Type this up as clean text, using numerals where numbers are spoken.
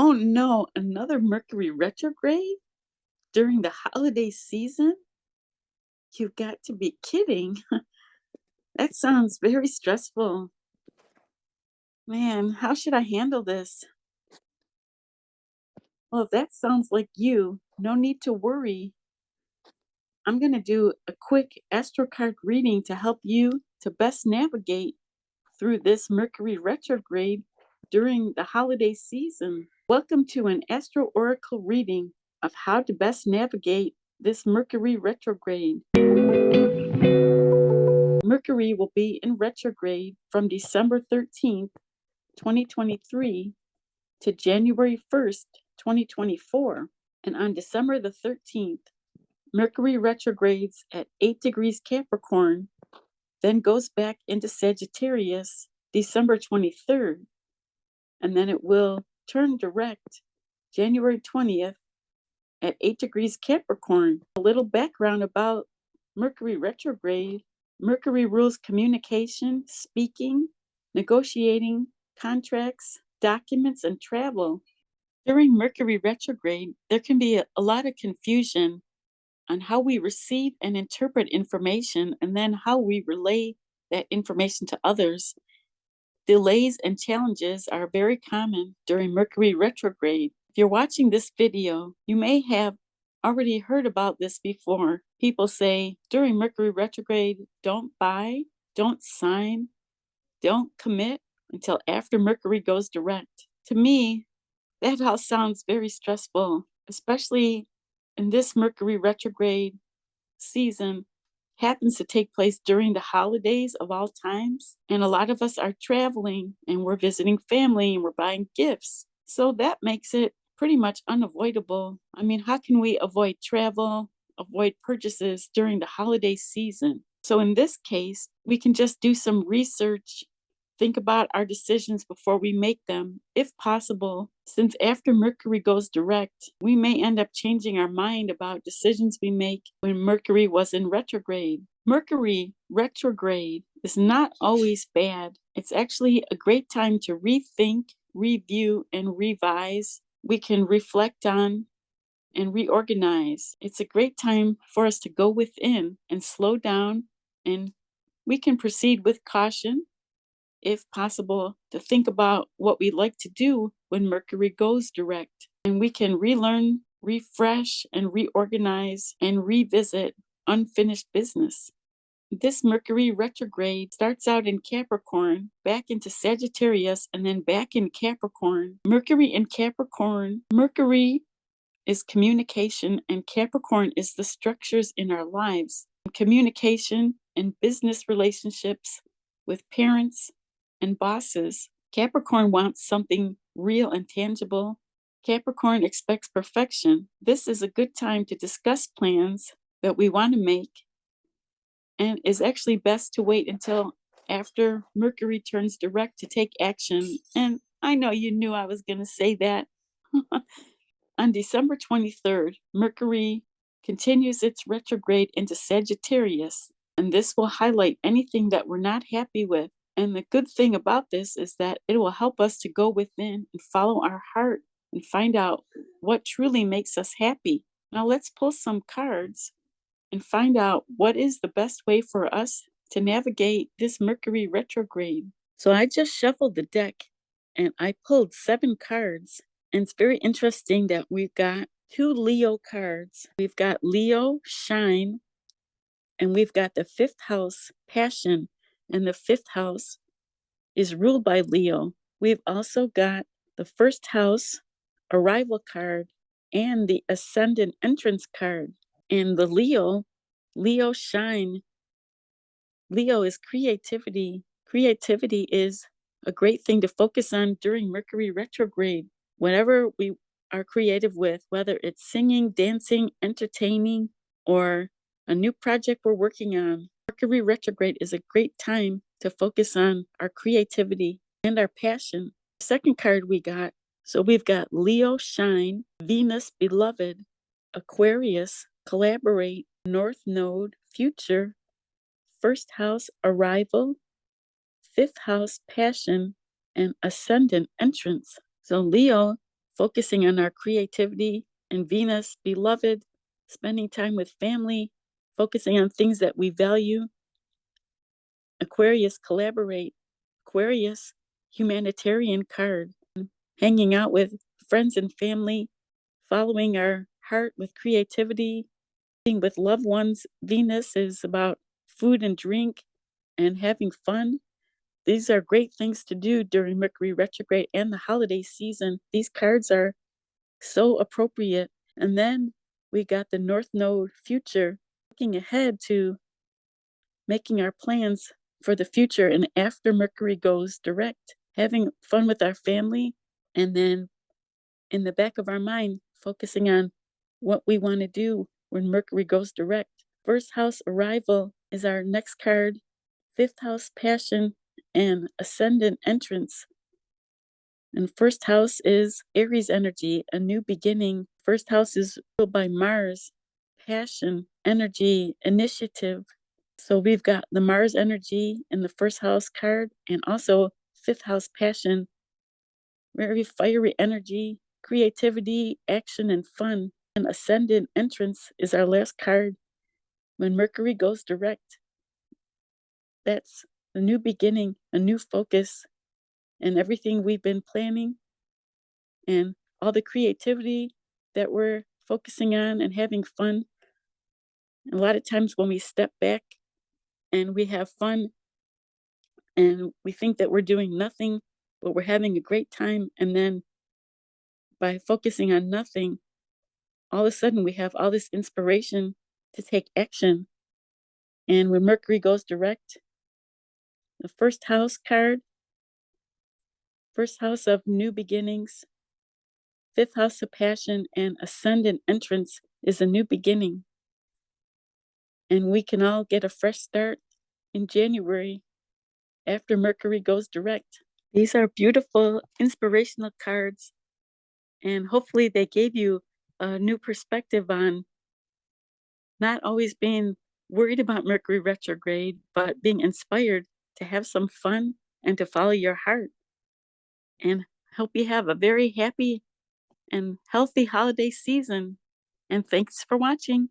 Oh no, another Mercury retrograde during the holiday season? You've got to be kidding. That sounds very stressful. Man, how should I handle this? Well, if that sounds like you, no need to worry. I'm going to do a quick Astro card reading to help you to best navigate through this Mercury retrograde during the holiday season. Welcome to an Astro Oracle reading of how to best navigate this Mercury retrograde. Mercury will be in retrograde from December 13th, 2023 to January 1st, 2024. And on December the 13th, Mercury retrogrades at 8 degrees Capricorn, then goes back into Sagittarius December 23rd, and then it will turn direct January 20th at 8 degrees Capricorn. A little background about Mercury retrograde. Mercury rules communication, speaking, negotiating, contracts, documents, and travel. During Mercury retrograde, there can be a lot of confusion on how we receive and interpret information and then how we relay that information to others. Delays and challenges are very common during Mercury retrograde. If you're watching this video, you may have already heard about this before. People say during Mercury retrograde, don't buy, don't sign, don't commit until after Mercury goes direct. To me, that all sounds very stressful, especially in this Mercury retrograde season happens to take place during the holidays of all times. And a lot of us are traveling and we're visiting family and we're buying gifts. So that makes it pretty much unavoidable. I mean, how can we avoid travel, avoid purchases during the holiday season? So in this case, we can just do some research, think about our decisions before we make them, if possible, since after Mercury goes direct, we may end up changing our mind about decisions we make when Mercury was in retrograde. Mercury retrograde is not always bad. It's actually a great time to rethink, review, and revise. We can reflect on and reorganize. It's a great time for us to go within and slow down, and we can proceed with caution, if possible, to think about what we like to do when Mercury goes direct. And we can relearn, refresh, and reorganize and revisit unfinished business. This Mercury retrograde starts out in Capricorn, back into Sagittarius, and then back in Capricorn. Mercury in Capricorn, Mercury is communication, and Capricorn is the structures in our lives. Communication and business relationships with parents and bosses. Capricorn wants something real and tangible. Capricorn expects perfection. This is a good time to discuss plans that we want to make, and is actually best to wait until after Mercury turns direct to take action. And I know you knew I was going to say that. On December 23rd, Mercury continues its retrograde into Sagittarius, and this will highlight anything that we're not happy with. And the good thing about this is that it will help us to go within and follow our heart and find out what truly makes us happy. Now let's pull some cards and find out what is the best way for us to navigate this Mercury retrograde. So I just shuffled the deck and I pulled 7 cards. And it's very interesting that we've got 2 Leo cards. We've got Leo, Shine, and we've got the 5th house, Passion. And the 5th house is ruled by Leo. We've also got the 1st house, Arrival card, and the Ascendant Entrance card. And the Leo Shine, Leo is creativity. Creativity is a great thing to focus on during Mercury retrograde. Whatever we are creative with, whether it's singing, dancing, entertaining, or a new project we're working on, Mercury retrograde is a great time to focus on our creativity and our passion. The second card we got, so we've got Leo Shine, Venus Beloved, Aquarius Collaborate, North Node Future, 1st house Arrival, 5th house Passion, and Ascendant Entrance. So Leo, focusing on our creativity, and Venus, beloved, spending time with family, focusing on things that we value. Aquarius, collaborate. Aquarius, humanitarian card, hanging out with friends and family, following our heart with creativity, being with loved ones. Venus is about food and drink and having fun. These are great things to do during Mercury retrograde and the holiday season. These cards are so appropriate. And then we got the North Node, future, looking ahead to making our plans for the future and after Mercury goes direct, having fun with our family, and then in the back of our mind, focusing on what we want to do when Mercury goes direct. First house, arrival, is our next card. Fifth house, passion and ascendant, entrance. And first house is Aries energy, a new beginning. First house is ruled by Mars, passion, energy, initiative. So we've got the Mars energy in the first house card, and also fifth house, passion, very fiery energy, creativity, action, and fun. And ascendant, entrance, is our last card. When Mercury goes direct, that's a new beginning, a new focus, and everything we've been planning and all the creativity that we're focusing on and having fun. A lot of times when we step back and we have fun and we think that we're doing nothing, but we're having a great time. And then by focusing on nothing, all of a sudden we have all this inspiration to take action. And when Mercury goes direct, the first house card, first house of new beginnings, fifth house of passion, and ascendant, entrance, is a new beginning. And we can all get a fresh start in January after Mercury goes direct. These are beautiful, inspirational cards, and hopefully they gave you a new perspective on not always being worried about Mercury retrograde, but being inspired to have some fun and to follow your heart. And hope you have a very happy and healthy holiday season. And thanks for watching.